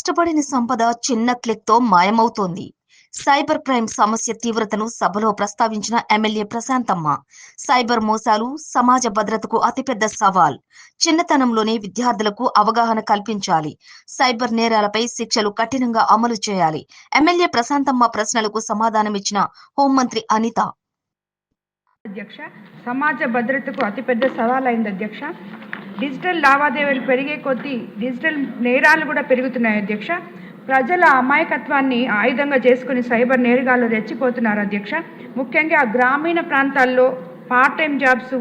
కష్టపడిన సంపద చిన్న క్లిక్‌తో మాయమవుతోంది. సైబర్ క్రైమ్ సమస్య తీవ్రతను సభలో ప్రస్తావించిన ఎమ్మెల్యే ప్రశాంతమ్మ, సైబర్ మోసాలు సమాజ భద్రతకు అతిపెద్ద సవాల్. చిన్నతనంలోనే విద్యార్థులకు అవగాహన కల్పించాలి. సైబర్ నేరాలపై శిక్షలు కఠినంగా అమలు చేయాలి. ఎమ్మెల్యే ప్రశాంతమ్మ ప్రశ్నలకు సమాధానమిచ్చిన హోంమంత్రి అనిత. అధ్యక్ష, సమాజ భద్రతకు అతిపెద్ద సవాల్ అయింది అధ్యక్ష. డిజిటల్ లావాదేవీలు పెరిగే కొద్దీ డిజిటల్ నేరాలు కూడా పెరుగుతున్నాయి అధ్యక్ష. ప్రజల అమాయకత్వాన్ని ఆయుధంగా చేసుకుని సైబర్ నేరగాళ్లు రెచ్చిపోతున్నారు అధ్యక్ష. ముఖ్యంగా గ్రామీణ ప్రాంతాల్లో part time jobs,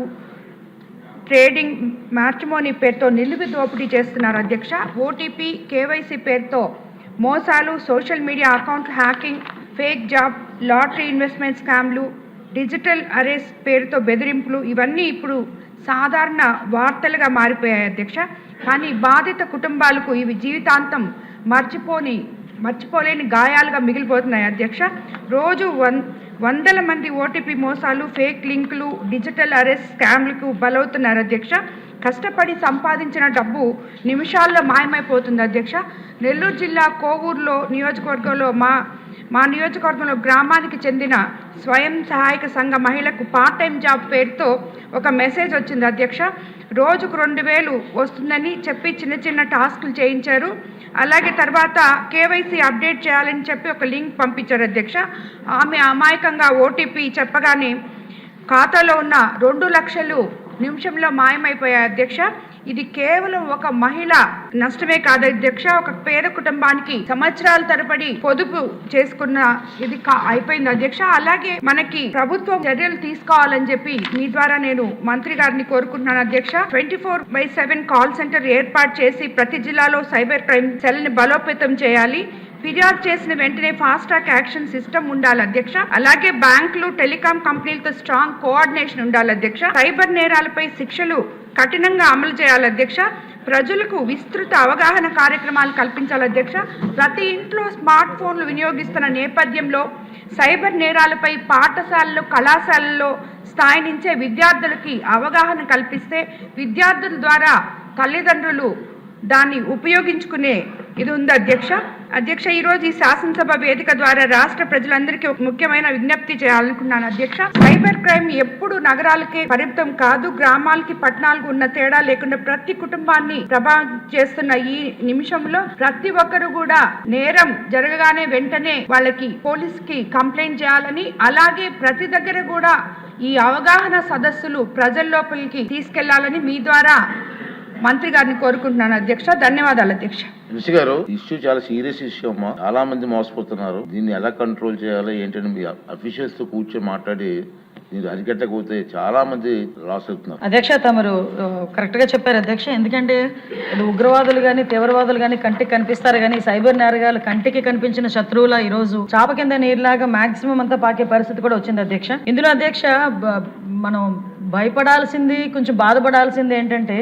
trading, matrimony పేరుతో నిలువు దోపిడీ చేస్తున్నారు అధ్యక్ష. ఓటీపీ, కేవైసీ పేరుతో మోసాలు, social media account hacking, fake job, lottery investment స్కామ్లు, డిజిటల్ అరెస్ట్ పేరుతో బెదిరింపులు, ఇవన్నీ ఇప్పుడు సాధారణ వార్తలుగా మారిపోయాయి అధ్యక్ష. కానీ బాధిత కుటుంబాలకు ఇవి జీవితాంతం మర్చిపోలేని గాయాలుగా మిగిలిపోతున్నాయి అధ్యక్ష. రోజు వందల మంది ఓటీపీ మోసాలు, ఫేక్ లింకులు, డిజిటల్ అరెస్ట్ స్కామ్లకు బలవుతున్నారు అధ్యక్ష. కష్టపడి సంపాదించిన డబ్బు నిమిషాల్లో మాయమైపోతుంది అధ్యక్ష. నెల్లూరు జిల్లా కోవూరులో నియోజకవర్గంలో మా నియోజకవర్గంలో గ్రామానికి చెందిన స్వయం సహాయక సంఘ మహిళకు పార్ట్ టైం జాబ్ పేరుతో ఒక మెసేజ్ వచ్చింది అధ్యక్ష. రోజుకు 2000 వస్తుందని చెప్పి చిన్న చిన్న టాస్కులు చేయించారు. అలాగే తర్వాత కేవైసీ అప్డేట్ చేయాలని చెప్పి ఒక లింక్ పంపించారు అధ్యక్ష. ఆమె అమాయకంగా ఓటీపీ చెప్పగానే ఖాతాలో ఉన్న 2 లక్షలు నిమిషంలో మాయమైపోయాయి అధ్యక్ష. ఇది కేవలం ఒక మహిళ నష్టమే కాదు అధ్యక్ష, ఒక పేద కుటుంబానికి సంవత్సరాల తరబడి పొదుపు చేసుకున్న ఇది అయిపోయింది అధ్యక్ష. అలాగే మనకి ప్రభుత్వం చర్యలు తీసుకోవాలని చెప్పి మీ ద్వారా నేను మంత్రి గారిని కోరుకుంటున్నాను అధ్యక్ష. 24/7 కాల్ సెంటర్ ఏర్పాటు చేసి ప్రతి జిల్లాలో సైబర్ క్రైమ్ సెల్ ని బలోపేతం చేయాలి. ఫిర్యాదు చేసిన వెంటనే ఫాస్ట్ ట్రాక్ యాక్షన్ సిస్టమ్ ఉండాలి అధ్యక్ష. అలాగే బ్యాంకులు, టెలికాం కంపెనీలతో స్ట్రాంగ్ కోఆర్డినేషన్ ఉండాలి అధ్యక్ష. సైబర్ నేరాలపై శిక్షలు కఠినంగా అమలు చేయాలి అధ్యక్ష. ప్రజలకు విస్తృత అవగాహన కార్యక్రమాలు కల్పించాలి అధ్యక్ష. ప్రతి ఇంట్లో స్మార్ట్ ఫోన్లు వినియోగిస్తున్న నేపథ్యంలో సైబర్ నేరాలపై పాఠశాలలు, కళాశాలల్లో స్థాయి నుంచే విద్యార్థులకి అవగాహన కల్పిస్తే విద్యార్థుల ద్వారా తల్లిదండ్రులు దాన్ని ఉపయోగించుకునే ఇది ఉంది అధ్యక్ష. ఈరోజు ఈ శాసనసభ వేదిక ద్వారా రాష్ట్ర ప్రజలందరికీ ఒక ముఖ్యమైన విజ్ఞప్తి చేయాలనుకున్నాను అధ్యక్ష. సైబర్ క్రైమ్ ఎప్పుడు నగరాలకే పరిమితం కాదు, గ్రామాలకి, పట్టణాలకు ఉన్న తేడా లేకుండా ప్రతి కుటుంబాన్ని ప్రభావితం చేస్తున్న ఈ నిమిషంలో ప్రతి ఒక్కరు కూడా నేరం జరగగానే వెంటనే వాళ్ళకి పోలీస్కి కంప్లైంట్ చేయాలని, అలాగే ప్రతి దగ్గర కూడా ఈ అవగాహన సదస్సులు ప్రజల లోపలికి తీసుకెళ్లాలని మీ ద్వారా మంత్రి గారిని కోరుకుంటున్నాను అధ్యక్ష. ధన్యవాదాలు అధ్యక్ష. మినిస్టర్ గారు, ఇష్యూ చాలా సీరియస్ ఇష్యూ అమ్మా. చాలా మంది మోసపోతున్నారు. దీన్ని ఎలా కంట్రోల్ చేయాలో ఏంటని మీ అఫీషియల్స్ తో కూర్చొని మాట్లాడి మీరు అరికట్టకపోతే చాలా మంది లాస్ అవుతున్నారు. అధ్యక్ష, తమరు కరెక్ట్ గా చెప్పారు అధ్యక్ష. ఎందుకంటే ఉగ్రవాదులు గాని, తీవ్రవాదులు గాని కంటికి కనిపిస్తారు కానీ సైబర్ నేరగాలు కంటికి కనిపించిన శత్రువుల ఈ రోజు చాప కింద నీరులాగా మాక్సిమం అంతా పాకే పరిస్థితి కూడా వచ్చింది అధ్యక్ష. ఇందులో అధ్యక్ష మనం భయపడాల్సింది, కొంచెం బాధపడాల్సింది ఏంటంటే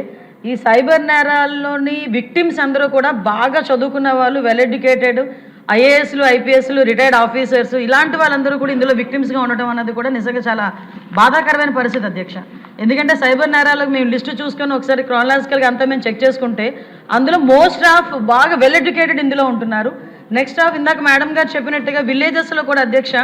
ఈ సైబర్ నేరాల్లోని విక్టిమ్స్ అందరూ కూడా బాగా చదువుకున్న వాళ్ళు, వెల్ ఎడ్యుకేటెడ్, ఐఏఎస్లు, ఐపీఎస్లు, రిటైర్డ్ ఆఫీసర్స్, ఇలాంటి వాళ్ళందరూ కూడా ఇందులో విక్టిమ్స్గా ఉండటం అన్నది కూడా నిజంగా చాలా బాధాకరమైన పరిస్థితి అధ్యక్ష. ఎందుకంటే సైబర్ నేరాలకు మేము లిస్టు చూసుకొని ఒకసారి క్రానలాజికల్గా అంతా మేము చెక్ చేసుకుంటే అందులో మోస్ట్ ఆఫ్ బాగా వెల్ ఎడ్యుకేటెడ్ ఇందులో ఉంటున్నారు. నెక్స్ట్ ఆఫ్ ఇందాక మేడం గారు చెప్పినట్టుగా విలేజెస్లో కూడా అధ్యక్ష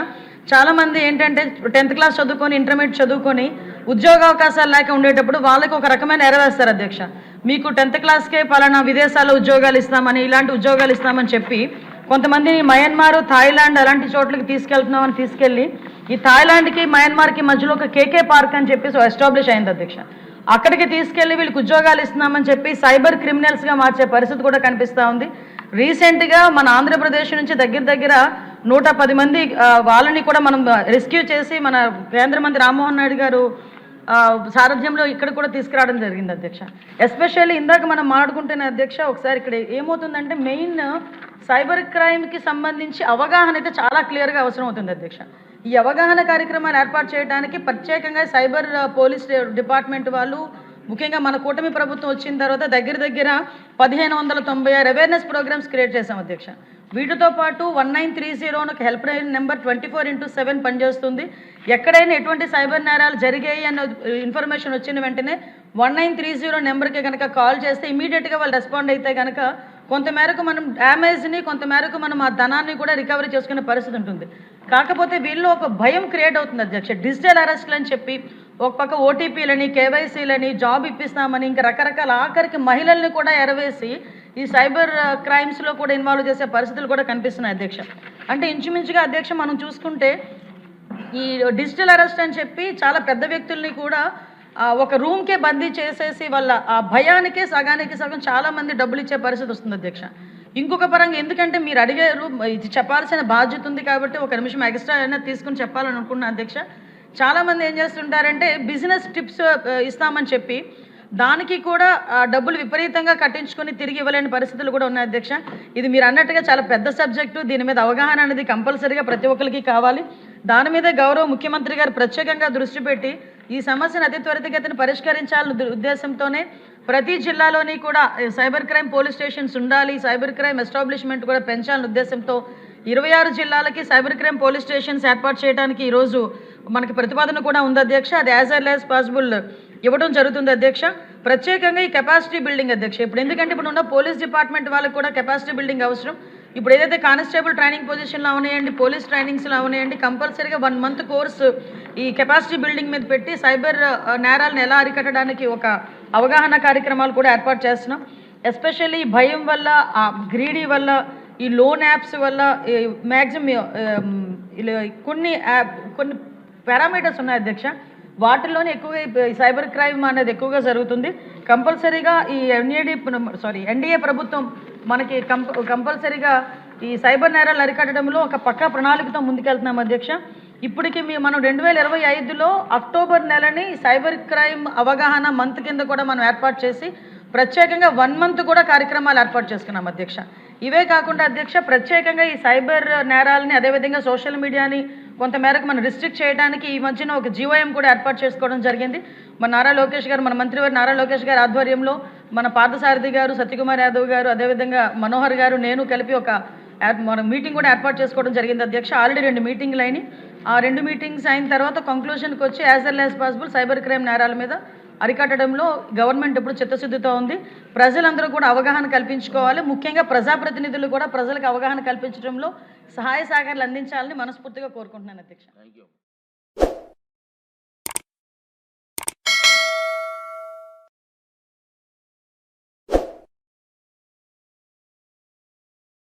చాలామంది ఏంటంటే 10th క్లాస్ చదువుకొని, ఇంటర్మీడియట్ చదువుకొని ఉద్యోగ అవకాశాలు లేక ఉండేటప్పుడు వాళ్ళకి ఒక రకమైన ఎరవేస్తారు అధ్యక్ష. మీకు 10th క్లాస్కే పలానా విదేశాల్లో ఉద్యోగాలు ఇస్తామని, ఇలాంటి ఉద్యోగాలు ఇస్తామని చెప్పి కొంతమందిని మయన్మార్, థాయిలాండ్ అలాంటి చోట్లకి తీసుకెళ్తున్నామని తీసుకెళ్ళి ఈ థాయిలాండ్కి, మయన్మార్కి మధ్యలో ఒక కేకే పార్క్ అని చెప్పి ఎస్టాబ్లిష్ అయింది అధ్యక్ష. అక్కడికి తీసుకెళ్లి వీళ్ళకి ఉద్యోగాలు ఇస్తున్నామని చెప్పి సైబర్ క్రిమినల్స్గా మార్చే పరిస్థితి కూడా కనిపిస్తూ ఉంది. రీసెంట్గా మన ఆంధ్రప్రదేశ్ నుంచి దగ్గర 110 మంది వాళ్ళని కూడా మనం రెస్క్యూ చేసి మన కేంద్ర మంత్రి రామ్మోహన్ నాయుడు గారు సారథ్యంలో ఇక్కడ కూడా తీసుకురావడం జరిగింది అధ్యక్ష. ఎస్పెషల్లీ ఇందాక మనం మాట్లాడుకుంటున్న అధ్యక్ష ఒకసారి ఇక్కడ ఏమవుతుందంటే మెయిన్ సైబర్ క్రైమ్కి సంబంధించి అవగాహన అయితే చాలా క్లియర్గా అవసరం అవుతుంది అధ్యక్ష. ఈ అవగాహన కార్యక్రమాలు ఏర్పాటు చేయడానికి ప్రత్యేకంగా సైబర్ పోలీస్ డిపార్ట్మెంట్ వాళ్ళు, ముఖ్యంగా మన కూటమి ప్రభుత్వం వచ్చిన తర్వాత దగ్గర 1596 అవేర్నెస్ ప్రోగ్రామ్స్ క్రియేట్ చేశాం అధ్యక్ష. వీటితో పాటు 1930 ఒక హెల్ప్ లైన్ నెంబర్ 24/7 పనిచేస్తుంది. ఎక్కడైనా ఎటువంటి సైబర్ నేరాలు జరిగాయి అన్న ఇన్ఫర్మేషన్ వచ్చిన వెంటనే 1930 నెంబర్కి కనుక కాల్ చేస్తే ఇమీడియట్గా వాళ్ళు రెస్పాండ్ అయితే కనుక కొంతమేరకు మనం డ్యామేజ్ని కొంతమేరకు మనం ఆ ధనాన్ని కూడా రికవరీ చేసుకునే పరిస్థితి ఉంటుంది. కాకపోతే వీళ్ళు ఒక భయం క్రియేట్ అవుతుంది అధ్యక్ష. డిజిటల్ అరెస్ట్లు అని చెప్పి ఒక పక్క ఓటీపీలని, కేవైసీలని, జాబ్ ఇప్పిస్తామని, ఇంకా రకరకాల ఆఖరికి మహిళల్ని కూడా ఎరవేసి ఈ సైబర్ క్రైమ్స్లో కూడా ఇన్వాల్వ్ చేసే పరిస్థితులు కూడా కనిపిస్తున్నాయి అధ్యక్ష. అంటే ఇంచుమించుగా అధ్యక్ష మనం చూసుకుంటే ఈ డిజిటల్ అరెస్ట్ అని చెప్పి చాలా పెద్ద వ్యక్తుల్ని కూడా ఒక రూమ్కే బందీ చేసేసి వాళ్ళ ఆ భయానికే సగానికి సగం చాలామంది డబ్బులు ఇచ్చే పరిస్థితి వస్తుంది అధ్యక్ష. ఇంకొక పరంగా ఎందుకంటే మీరు అడిగారు, ఇది చెప్పాల్సిన బాధ్యత ఉంది కాబట్టి ఒక నిమిషం ఎక్స్ట్రా అయినా తీసుకుని చెప్పాలని అనుకున్నా అధ్యక్ష. చాలామంది ఏం చేస్తుంటారంటే బిజినెస్ టిప్స్ ఇస్తామని చెప్పి దానికి కూడా డబ్బులు విపరీతంగా కట్టించుకొని తిరిగి ఇవ్వలేని పరిస్థితులు కూడా ఉన్నాయి అధ్యక్ష. ఇది మీరు అన్నట్టుగా చాలా పెద్ద సబ్జెక్టు. దీని మీద అవగాహన అనేది కంపల్సరీగా ప్రతి ఒక్కరికి కావాలి. దాని మీద గౌరవ ముఖ్యమంత్రి గారు ప్రత్యేకంగా దృష్టి పెట్టి ఈ సమస్యను అతి త్వరితగతిన పరిష్కరించాలనే ఉద్దేశంతోనే ప్రతి జిల్లాలోని కూడా సైబర్ క్రైమ్ పోలీస్ స్టేషన్స్ ఉండాలి, సైబర్ క్రైమ్ ఎస్టాబ్లిష్మెంట్ కూడా పెంచాలనే ఉద్దేశంతో 26 జిల్లాలకి సైబర్ క్రైమ్ పోలీస్ స్టేషన్స్ ఏర్పాటు చేయడానికి ఈరోజు మనకి ప్రతిపాదన కూడా ఉంది అధ్యక్ష. అది యాజ్ ఎర్లీ యాజ్ పాసిబుల్ ఇవ్వడం జరుగుతుంది అధ్యక్ష. ప్రత్యేకంగా ఈ కెపాసిటీ బిల్డింగ్ అధ్యక్ష. ఇప్పుడు ఎందుకంటే ఇప్పుడు ఉన్న పోలీస్ డిపార్ట్మెంట్ వాళ్ళకి కూడా కెపాసిటీ బిల్డింగ్ అవసరం. ఇప్పుడు ఏదైతే కానిస్టేబుల్ ట్రైనింగ్ పొజిషన్లో అవనాయండి, పోలీస్ ట్రైనింగ్స్లో అవనాయండి, కంపల్సరీగా 1 మంత్ కోర్సు ఈ కెపాసిటీ బిల్డింగ్ మీద పెట్టి సైబర్ నేరాలను ఎలా అరికట్టడానికి ఒక అవగాహన కార్యక్రమాలు కూడా ఏర్పాటు చేస్తున్నాం. ఎస్పెషల్లీ భయం వల్ల, గ్రీడీ వల్ల, ఈ లోన్ యాప్స్ వల్ల మ్యాక్సిమం కొన్ని పారామీటర్స్ ఉన్నాయి అధ్యక్ష. వాటిల్లోనే ఎక్కువగా సైబర్ క్రైమ్ అనేది ఎక్కువగా జరుగుతుంది. కంపల్సరీగా ఈ ఎన్డీఏ ప్రభుత్వం మనకి కంపల్సరీగా ఈ సైబర్ నేరాలు అరికట్టడంలో ఒక పక్కా ప్రణాళికతో ముందుకెళ్తున్నాం అధ్యక్ష. ఇప్పటికి మనం 2025లో అక్టోబర్ నెలని సైబర్ క్రైమ్ అవగాహన మంత్ కింద కూడా మనం ఏర్పాటు చేసి ప్రత్యేకంగా 1 మంత్ కూడా కార్యక్రమాలు ఏర్పాటు చేసుకున్నాం అధ్యక్ష. ఇవే కాకుండా అధ్యక్ష ప్రత్యేకంగా ఈ సైబర్ నేరాలని అదేవిధంగా సోషల్ మీడియాని కొంతమేరకు మనం రిస్ట్రిక్ట్ చేయడానికి ఈ మధ్యన ఒక జీవోఎం కూడా ఏర్పాటు చేసుకోవడం జరిగింది. మన నారా లోకేష్ గారు, మన మంత్రివారి నారా లోకేష్ గారి ఆధ్వర్యంలో మన పార్థసారథి గారు, సత్యకుమార్ యాదవ్ గారు, అదేవిధంగా మనోహర్ గారు, నేను కలిపి ఒక మన మీటింగ్ కూడా ఏర్పాటు చేసుకోవడం జరిగింది అధ్యక్ష. ఆల్రెడీ 2 మీటింగ్లు అయినాయి. ఆ 2 మీటింగ్స్ అయిన తర్వాత కంక్లూషన్కి వచ్చి as early as possible cyber crime నేరాల మీద అరికట్టడంలో గవర్నమెంట్ ఎప్పుడు చిత్తశుద్ధితో ఉంది. ప్రజలందరూ కూడా అవగాహన కల్పించుకోవాలి. ముఖ్యంగా ప్రజాప్రతినిధులు కూడా ప్రజలకు అవగాహన కల్పించడంలో సహాయ సహకారాలు అందించాలని మనస్ఫూర్తిగా కోరుకుంటున్నాను అధ్యక్ష. Thank you.